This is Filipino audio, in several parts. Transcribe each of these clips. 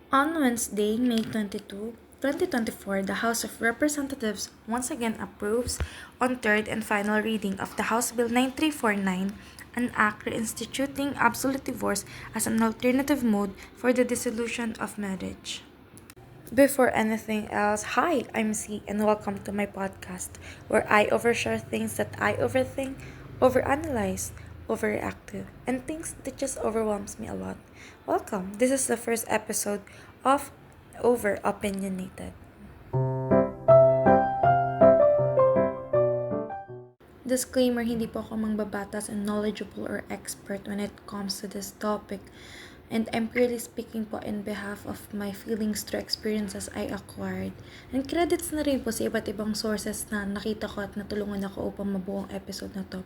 On Wednesday, May 22, 2024, the House of Representatives once again approves on third and final reading of the House Bill 9349, an act reinstituting absolute divorce as an alternative mode for the dissolution of marriage. Before anything else, hi, I'm C, and welcome to my podcast, where I overshare things that I overthink, overanalyze, overreactive, and things that just overwhelms me a lot. Welcome. This is the first episode of Over Opinionated. Disclaimer, hindi po ako mangbabatas and knowledgeable or expert when it comes to this topic. And I'm purely speaking po in behalf of my feelings through experiences I acquired. And credits na rin po sa iba't ibang sources na nakita ko at natulungan ako upang mabuo ang episode na to.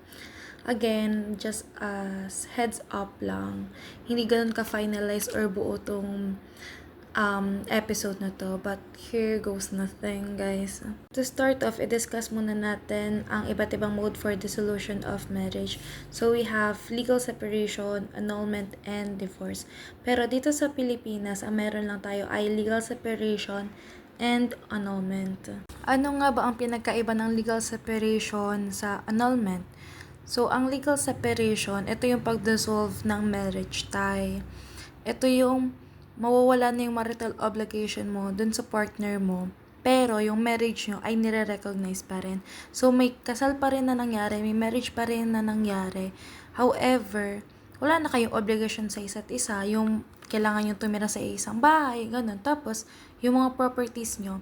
Again, just as heads up lang, hindi ganun ka-finalize or buo tong episode na to, but here goes nothing, guys. To start off, i-discuss muna natin ang iba't ibang mode for dissolution of marriage. So we have legal separation, annulment, and divorce. Pero dito sa Pilipinas, ang meron lang tayo ay legal separation and annulment. Ano nga ba ang pinagkaiba ng legal separation sa annulment? So, ang legal separation, ito yung pag-dissolve ng marriage tie. Ito yung mawawala na yung marital obligation mo dun sa partner mo, pero yung marriage nyo ay nire-recognize pa rin. So, may kasal pa rin na nangyari, may marriage pa rin na nangyari. However, wala na kayong obligation sa isa't isa, yung kailangan yung tumira sa isang bahay, ganun. Tapos, yung mga properties nyo,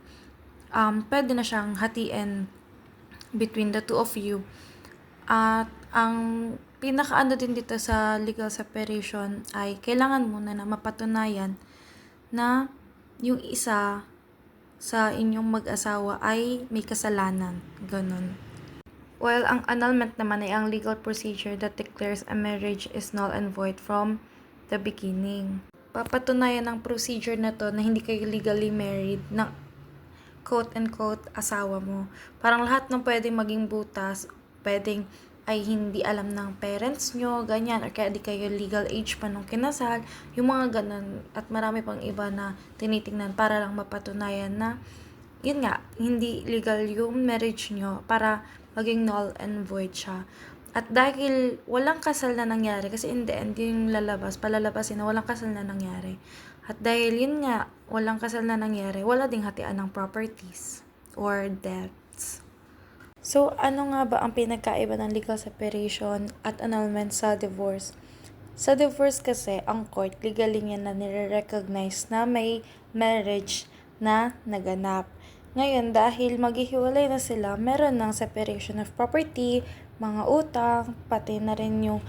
pwede na siyang hatiin between the two of you. At ang pinakaano din dito sa legal separation ay kailangan muna na mapatunayan na yung isa sa inyong mag-asawa ay may kasalanan. Ganun. While ang annulment naman ay ang legal procedure that declares a marriage is null and void from the beginning. Papatunayan ng procedure na to na hindi kayo legally married ng quote-unquote asawa mo. Parang lahat ng pwedeng maging butas, pwedeng ay hindi alam ng parents nyo, ganyan, or kaya di kayo legal age pa nung kinasal, yung mga ganun, at marami pang iba na tinitingnan para lang mapatunayan na, yun nga, hindi legal yung marriage nyo para maging null and void siya. At dahil walang kasal na nangyari, kasi in the end, yung palalabasin na walang kasal na nangyari. At dahil yun nga, walang kasal na nangyari, wala ding hatian ng properties or debts. So, ano nga ba ang pinagkaiba ng legal separation at annulment sa divorce? Sa divorce kasi, ang court legally niya na nire-recognize na may marriage na naganap. Ngayon, dahil maghihiwalay na sila, meron ng separation of property, mga utang, pati na rin yung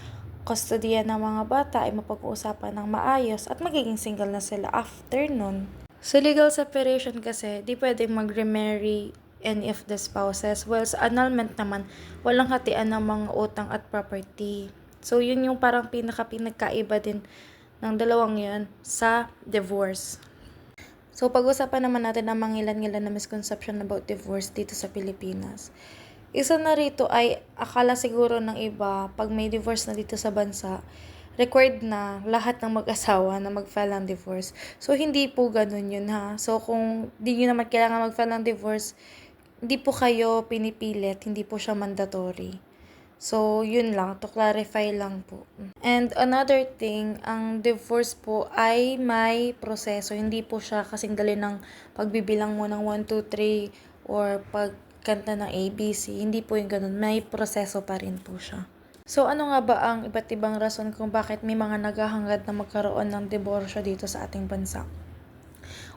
kustodiya ng mga bata ay mapag-uusapan ng maayos at magiging single na sila after nun. Sa legal separation kasi, di pwedeng mag-remarry any of the spouses. While sa annulment naman, walang hatian ng mga utang at property. So, yun yung parang pinagkaiba din ng dalawang yun sa divorce. So, pag-usapan naman natin ang mga ilan-ilan na misconception about divorce dito sa Pilipinas. Isa na rito ay akala siguro ng iba, pag may divorce na dito sa bansa, required na lahat ng mag-asawa na mag-file ng divorce. So, hindi po ganun yun ha. So, kung di nyo naman kailangan mag-file ng divorce, hindi po kayo pinipilit, hindi po siya mandatory. So, yun lang, to clarify lang po. And another thing, ang divorce po ay may proseso. Hindi po siya kasing dali ng pagbibilang mo ng 1, 2, 3 or pagkanta ng ABC. Hindi po yung ganun. May proseso pa rin po siya. So, ano nga ba ang iba't ibang rason kung bakit may mga naghahangad na magkaroon ng diborsyo dito sa ating bansa?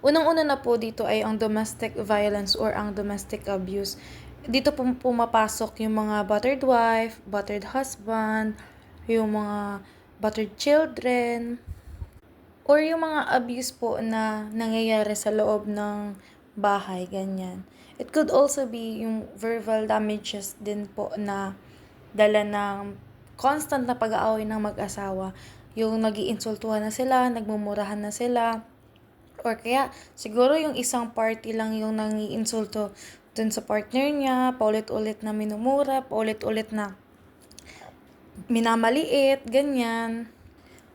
Unang-una na po dito ay ang domestic violence or ang domestic abuse. Dito po pumapasok yung mga battered wife, battered husband, yung mga battered children, or yung mga abuse po na nangyayari sa loob ng bahay, ganyan. It could also be yung verbal damages din po na dala ng constant na pag-aaway ng mag-asawa. Yung nag-iinsultuhan na sila, nagmumurahan na sila, or kaya siguro yung isang party lang yung nangiinsulto dun sa partner niya, paulit-ulit na minumura, paulit-ulit na minamaliit, ganyan.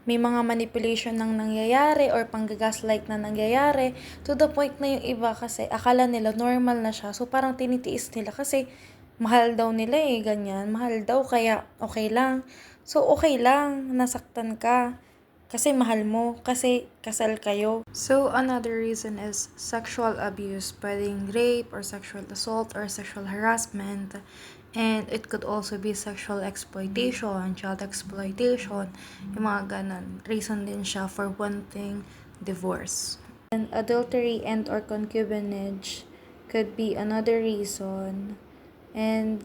may mga manipulation nang nangyayari or panggagaslight na nangyayari, to the point na yung iba kasi akala nila normal na siya. So parang tinitiis nila kasi mahal daw nila ganyan. Mahal daw kaya okay lang. So okay lang, nasaktan ka. Kasi mahal mo, kasi kasal kayo. So another reason is sexual abuse, pwedeng rape or sexual assault or sexual harassment. And it could also be sexual exploitation, child exploitation, yung mga ganon. Reason din siya for wanting divorce. And adultery and or concubinage could be another reason. And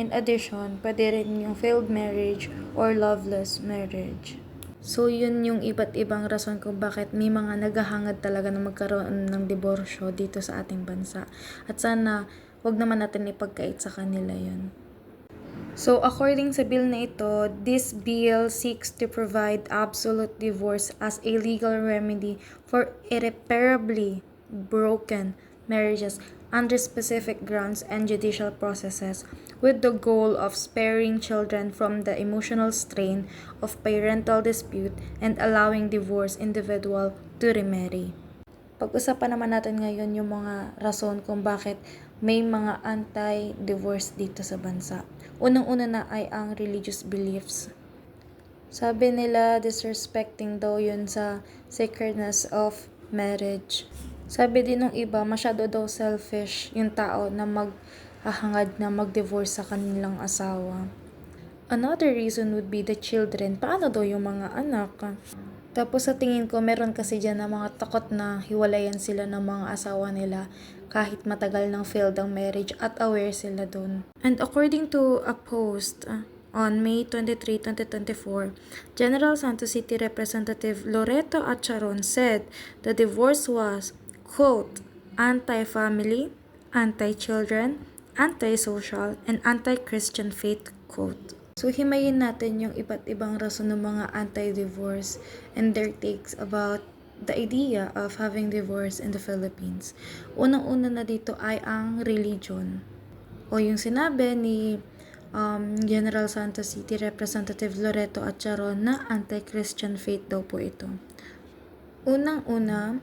in addition, pwede rin yung failed marriage or loveless marriage. So, yun yung iba't ibang rason kung bakit may mga naghahangad talaga na magkaroon ng diborsyo dito sa ating bansa. At sana, wag naman natin ipagkait sa kanila yun. So, according sa bill na ito, this bill seeks to provide absolute divorce as a legal remedy for irreparably broken marriages under specific grounds and judicial processes, with the goal of sparing children from the emotional strain of parental dispute and allowing divorced individual to remarry. Pag-usapan naman natin ngayon yung mga rason kung bakit may mga anti-divorce dito sa bansa. Unang-una na ay ang religious beliefs. Sabi nila, disrespecting daw yun sa sacredness of marriage. Sabi din ng iba, masyado daw selfish yung tao na maghahangad na mag-divorce sa kanilang asawa. Another reason would be the children. Paano daw yung mga anak? Tapos sa tingin ko, meron kasi dyan na mga takot na hiwalayan sila ng mga asawa nila kahit matagal nang failed ang marriage at aware sila dun. And according to a post on May 23, 2024, General Santos City Representative Loreto Acharon said the divorce was, quote, anti-family, anti-children, anti-social, and anti-Christian faith, quote. So, himayin natin yung iba't ibang rason ng mga anti-divorce and their takes about the idea of having divorce in the Philippines. Unang-una na dito ay ang religion. O yung sinabi ni General Santos City Representative Loreto Acharon na anti-Christian faith daw po ito. Unang-una,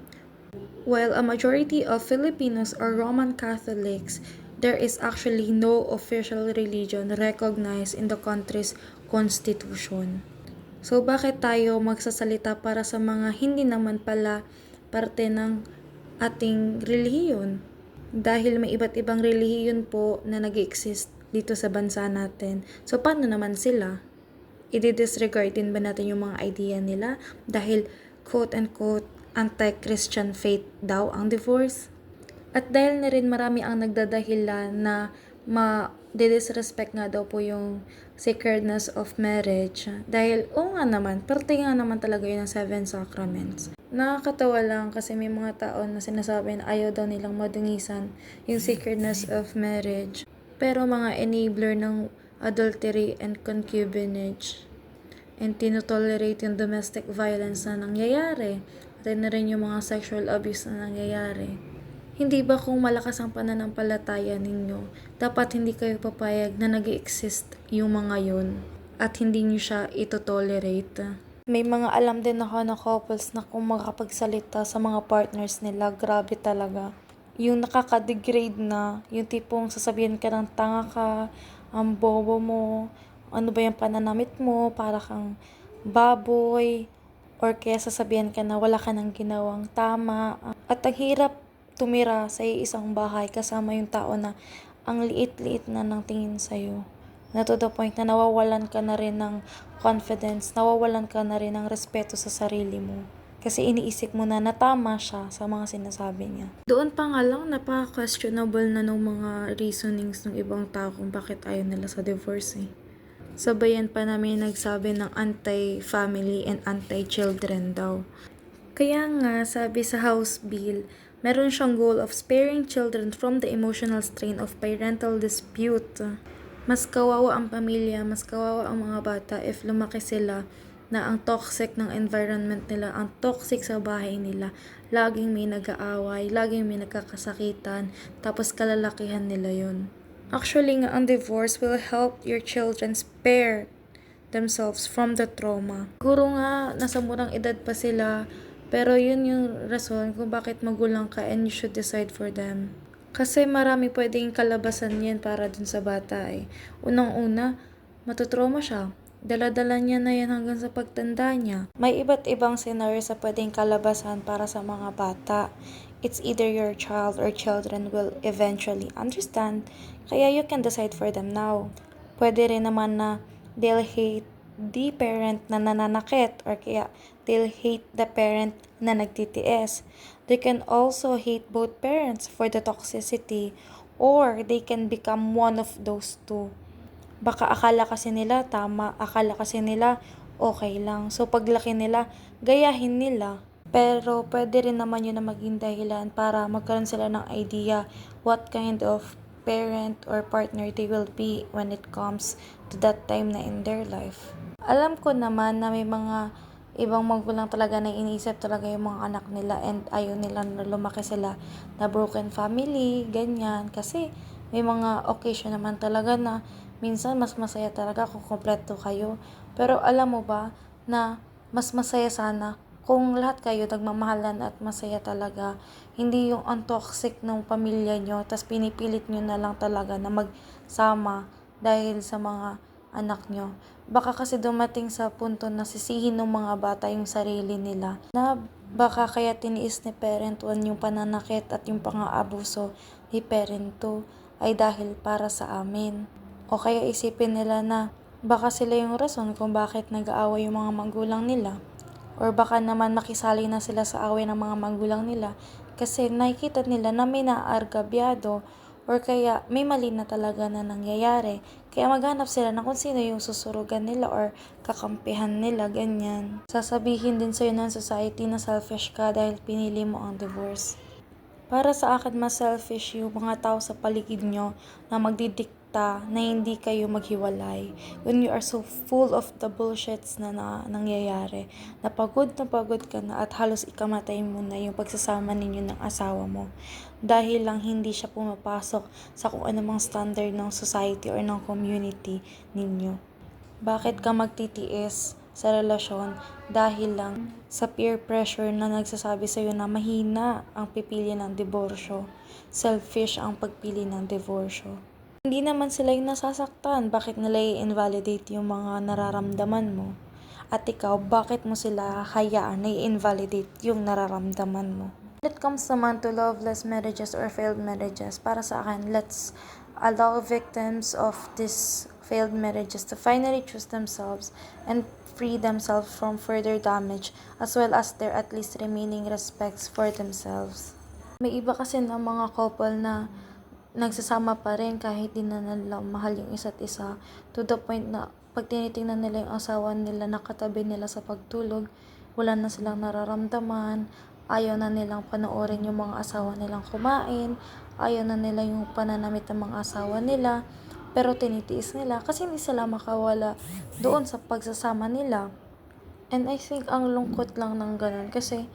while a majority of Filipinos are Roman Catholics, there is actually no official religion recognized in the country's constitution. So, bakit tayo magsasalita para sa mga hindi naman pala parte ng ating relihiyon? Dahil may iba't ibang relihiyon po na nag-exist dito sa bansa natin. So, paano naman sila? I-disregard din ba natin yung mga idea nila? Dahil, quote-unquote, anti-Christian faith daw ang divorce? At dahil na rin marami ang nagdadahilan na disrespect nga daw po yung sacredness of marriage. Dahil, nga naman, parte nga naman talaga yun ng 7 sacraments. Nakakatawa lang kasi may mga tao na sinasabi na ayaw daw nilang madungisan yung sacredness of marriage. Pero mga enabler ng adultery and concubinage and tinotolerate yung domestic violence na nangyayari. At na rin yung mga sexual abuse na nangyayari. Hindi ba kung malakas ang pananampalataya ninyo, dapat hindi kayo papayag na nag-exist yung mga yun at hindi nyo siya ito-tolerate? May mga alam din ako na couples na kung makapagsalita sa mga partners nila, grabe talaga. Yung nakaka-degrade na, yung tipong sasabihin ka ng tanga ka, ang bobo mo, ano ba yung pananamit mo, para kang baboy, or kaya sasabihin ka na wala ka nang ginawang tama. At ang hirap tumira sa isang bahay kasama yung tao na ang liit-liit na ng tingin sa'yo. Na to the point na nawawalan ka na rin ng confidence, nawawalan ka na rin ng respeto sa sarili mo. Kasi iniisip mo na tama siya sa mga sinasabi niya. Doon pa nga lang, napaka-questionable na ng mga reasonings ng ibang tao kung bakit ayaw nila sa divorce Sabayan pa namin nagsabi ng anti-family and anti-children daw. Kaya nga, sabi sa House Bill, meron siyang goal of sparing children from the emotional strain of parental dispute. Mas kawawa ang pamilya, mas kawawa ang mga bata if lumaki sila na ang toxic ng environment nila, ang toxic sa bahay nila. Laging may nag-aaway, laging may nagkakasakitan, tapos kalalakihan nila yun. Actually nga, ang divorce will help your children spare themselves from the trauma. Siguro nga, nasa murang edad pa sila, pero yun yung rason kung bakit magulang ka and you should decide for them. Kasi marami pwedeng kalabasan yan para dun sa bata eh. Unang-una, matutrauma siya. Dala-dala niya na yan hanggang sa pagtanda niya. May iba't ibang scenario sa pwedeng kalabasan para sa mga bata. It's either your child or children will eventually understand, kaya you can decide for them now. Pwede rin naman na they'll hate the parent na nananakit or kaya they'll hate the parent na nagtitiis. They can also hate both parents for the toxicity or they can become one of those two. Baka akala kasi nila tama, akala kasi nila okay lang. So paglaki nila, gayahin nila. Pero pwede rin naman yun na maging dahilan para magkaroon sila ng idea what kind of parent or partner they will be when it comes to that time na in their life. Alam ko naman na may mga ibang magulang talaga na iniisip talaga yung mga anak nila and ayaw nila na lumaki sila na broken family, ganyan. Kasi may mga occasion naman talaga na minsan mas masaya talaga kung kompleto kayo. Pero alam mo ba na mas masaya sana kung lahat kayo nagmamahalan at masaya talaga. Hindi yung ang toxic ng pamilya nyo, tas pinipilit nyo na lang talaga na magsama dahil sa mga anak nyo. Baka kasi dumating sa punto na sisihin ng mga bata yung sarili nila. Na baka kaya tiniis ni parent 1 yung pananakit at yung pang-aabuso ni parent 2 ay dahil para sa amin. O kaya isipin nila na baka sila yung rason kung bakit nag-aaway yung mga magulang nila. Or baka naman makisali na sila sa away ng mga magulang nila kasi nakikita nila na may naargabyado or kaya may mali na talaga na nangyayari. Kaya maghanap sila na kung sino yung susurugan nila or kakampihan nila, ganyan. Sasabihin din sa'yo ng society na selfish ka dahil pinili mo ang divorce. Para sa akin, mas selfish yung mga tao sa paligid nyo na magdidikta na hindi kayo maghiwalay. When you are so full of the bullshits na nangyayari, na pagod ka na at halos ikamatay mo na yung pagsasama ninyo ng asawa mo. Dahil lang hindi siya pumapasok sa kung anumang standard ng society or ng community ninyo. Bakit ka magtitiis sa relasyon dahil lang sa peer pressure na nagsasabi sa'yo na mahina ang pipili ng diborsyo, selfish ang pagpili ng diborsyo. Hindi naman sila yung nasasaktan, bakit nila i-invalidate yung mga nararamdaman mo? At ikaw, bakit mo sila hayaan na i-invalidate yung nararamdaman mo? When it comes naman to loveless marriages or failed marriages, para sa akin, let's allow victims of these failed marriages to finally choose themselves and free themselves from further damage as well as their at least remaining respects for themselves. May iba kasi ng mga couple na nagsasama pa rin kahit di na nila mahal yung isa't isa to the point na pag tinitingnan nila yung asawa nila nakatabi nila sa pagtulog, wala na silang nararamdaman, ayaw na nilang panoorin yung mga asawa nilang kumain, ayaw na nila yung pananamit ng mga asawa nila, pero tinitiis nila kasi hindi sila makawala doon sa pagsasama nila. And I think ang lungkot lang ng ganun kasi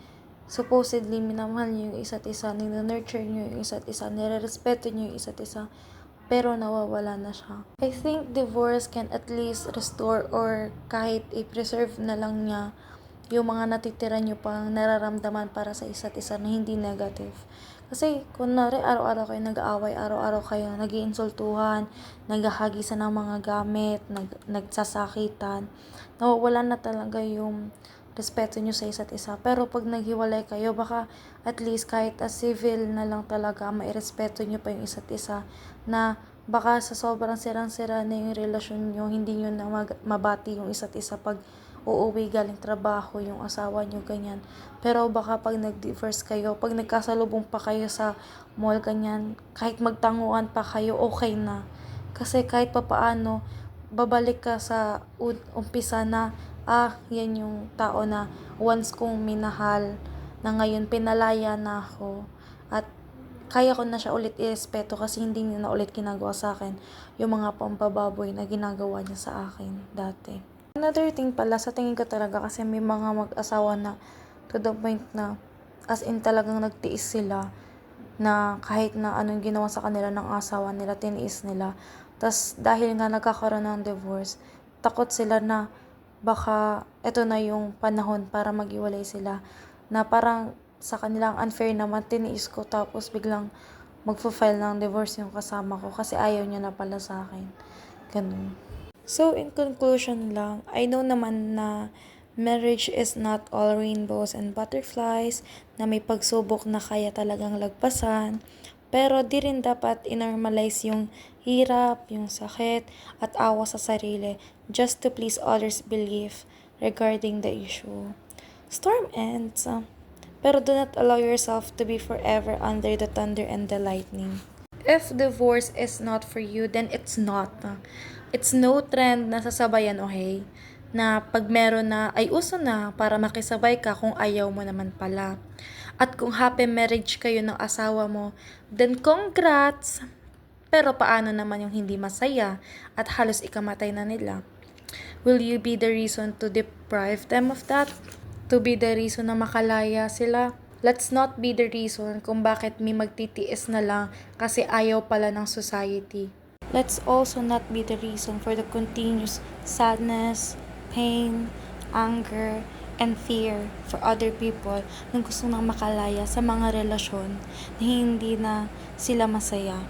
supposedly minamahal niyo yung isa't isa, nurture niyo yung isa't isa, nire-respeto niyo yung isa't isa, pero nawawala na siya. I think divorce can at least restore or kahit i-preserve na lang niya yung mga natitira nyo pang nararamdaman para sa isa't isa na hindi negative. Kasi kunwari araw-araw kayo nag-aaway, araw-araw kayo nag-iinsultuhan, naghahagisan ng mga gamit, nagsasakitan, nawawala na talaga yung respeto nyo sa isa't isa. Pero pag naghiwalay kayo, baka at least kahit a civil na lang talaga, mairespeto nyo pa yung isa't isa na baka sa sobrang sirang-sira na yung relasyon nyo, hindi nyo na mabati yung isa't isa pag uuwi galing trabaho yung asawa nyo, ganyan. Pero baka pag nag-divorce kayo, pag nagkasalubong pa kayo sa mall, ganyan, kahit magtanguan pa kayo, okay na. Kasi kahit papaano, babalik ka sa umpisa na, yan yung tao na once kong minahal, na ngayon pinalaya na ako. At kaya ko na siya ulit irespeto kasi hindi niya na ulit ginagawa sa akin yung mga pampababoy na ginagawa niya sa akin dati. Another thing pala, sa tingin ko talaga kasi may mga mag-asawa na to the point na as in talagang nagtiis sila na kahit na anong ginawa sa kanila ng asawa nila, tiniis nila. Tas dahil nga nagkakaroon ng divorce, takot sila na baka eto na yung panahon para maghiwalay sila. Na parang sa kanilang unfair naman, tiniis ko tapos biglang magpo-file ng divorce yung kasama ko kasi ayaw niya na pala sa akin. Ganun. So, in conclusion lang, I know naman na marriage is not all rainbows and butterflies, na may pagsubok na kaya talagang lagpasan, pero di rin dapat inormalize yung hirap, yung sakit, at awa sa sarili just to please others' belief regarding the issue. Storm ends, pero do not allow yourself to be forever under the thunder and the lightning. If divorce is not for you, then it's not. It's no trend na sasabayan, okay? Na pag meron na, ay uso na para makisabay ka kung ayaw mo naman pala. At kung happy marriage kayo ng asawa mo, then congrats! Pero paano naman yung hindi masaya at halos ikamatay na nila? Will you be the reason to deprive them of that? To be the reason na makalaya sila? Let's not be the reason kung bakit may magtitiis na lang kasi ayaw pala ng society. Let's also not be the reason for the continuous sadness, pain, anger, and fear for other people na gusto nang makalaya sa mga relasyon na hindi na sila masaya.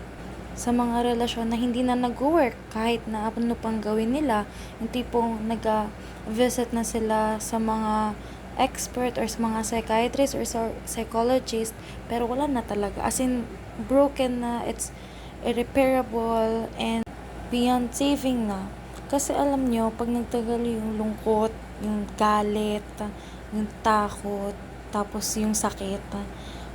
Sa mga relasyon na hindi na nag-work kahit na ano pang gawin nila, yung tipong nag-visit na sila sa mga expert or sa mga psychiatrist or psychologist, pero wala na talaga. As in, broken na, it's irreparable and beyond saving na. Kasi alam nyo, pag nagtagal yung lungkot, yung galit, yung takot, tapos yung sakit,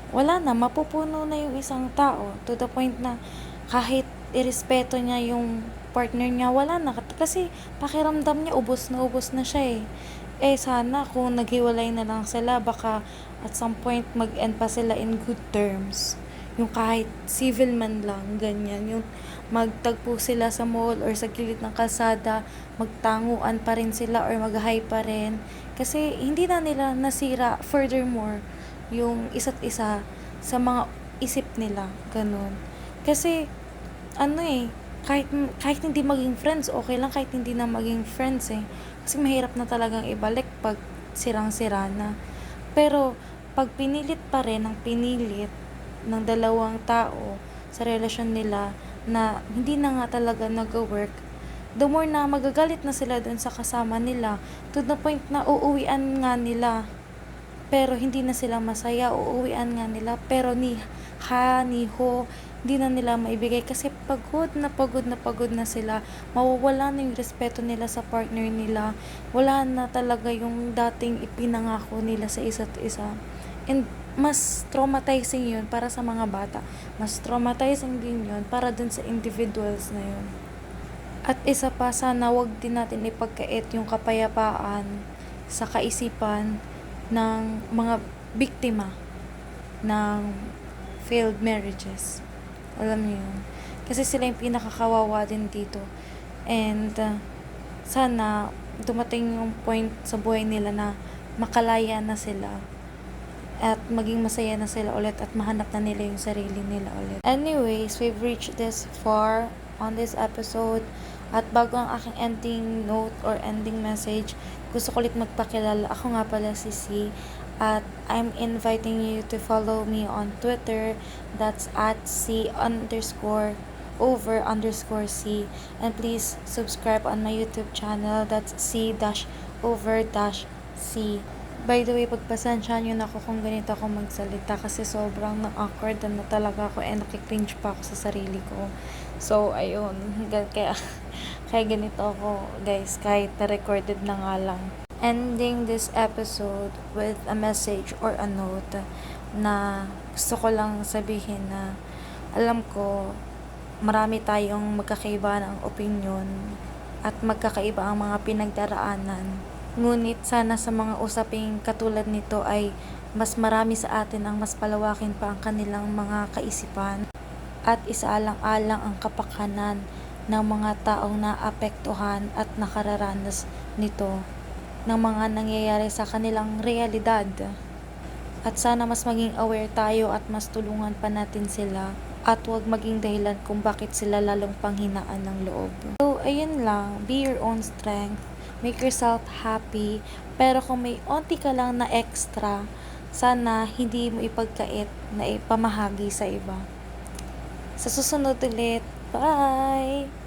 wala na, mapupuno na yung isang tao to the point na kahit irespeto niya yung partner niya, wala na. Kasi pakiramdam niya, ubos na siya eh. Sana kung naghiwalay na lang sila, baka at some point mag-end pa sila in good terms. Yung kahit civil man lang, ganyan. Yung magtagpo sila sa mall or sa gilid ng kalsada, magtanguan pa rin sila or mag-hi pa rin. Kasi hindi na nila nasira furthermore yung isa't isa sa mga isip nila. Ganun. Kasi, kahit hindi maging friends, okay lang kahit hindi na maging friends eh. Kasi mahirap na talagang ibalik pag sirang-sira na. Pero, pag pinilit pa rin ng pinilit ng dalawang tao sa relasyon nila na hindi na nga talaga nag-work, the more na magagalit na sila dun sa kasama nila to the point na uuwian nga nila. Pero hindi na sila masaya, uuwian nga nila. Pero ni ho, hindi na nila maibigay kasi pagod na sila. Mawawala na yung respeto nila sa partner nila. Wala na talaga yung dating ipinangako nila sa isa't isa. And mas traumatizing yun para sa mga bata. Mas traumatizing din yun para dun sa individuals na yun. At isa pa, sana wag din natin ipagkait yung kapayapaan sa kaisipan ng mga biktima ng failed marriages. Alam niyo yun. Kasi sila yung pinakakawawa din dito. And sana dumating yung point sa buhay nila na makalaya na sila at maging masaya na sila ulit at mahanap na nila yung sarili nila ulit. Anyways, we've reached this far on this episode. At bago ang aking ending note or ending message, gusto ko ulit magpakilala. Ako nga pala si C. At I'm inviting you to follow me on Twitter. That's at C_over_C. And please subscribe on my YouTube channel. That's C-over-C. By the way, pagpasensyahan nyo na ako kung ganito ako magsalita kasi sobrang na-awkward na talaga ako and nakikringe pa ako sa sarili ko. So, ayun. Kaya ganito ako, guys, kahit na-recorded na nga lang. Ending this episode with a message or a note na gusto ko lang sabihin na alam ko marami tayong magkakaiba ng opinion at magkakaiba ang mga pinagdaraanan. Ngunit sana sa mga usaping katulad nito ay mas marami sa atin ang mas palawakin pa ang kanilang mga kaisipan at isaalang-alang ang kapakanan ng mga taong naapektuhan at nakararanas nito ng mga nangyayari sa kanilang realidad. At sana mas maging aware tayo at mas tulungan pa natin sila at huwag maging dahilan kung bakit sila lalong panghinaan ng loob. So ayun lang, be your own strength, make yourself happy, pero kung may onti ka lang na extra, sana hindi mo ipagkait na ipamahagi sa iba. Sa susunod ulit, bye!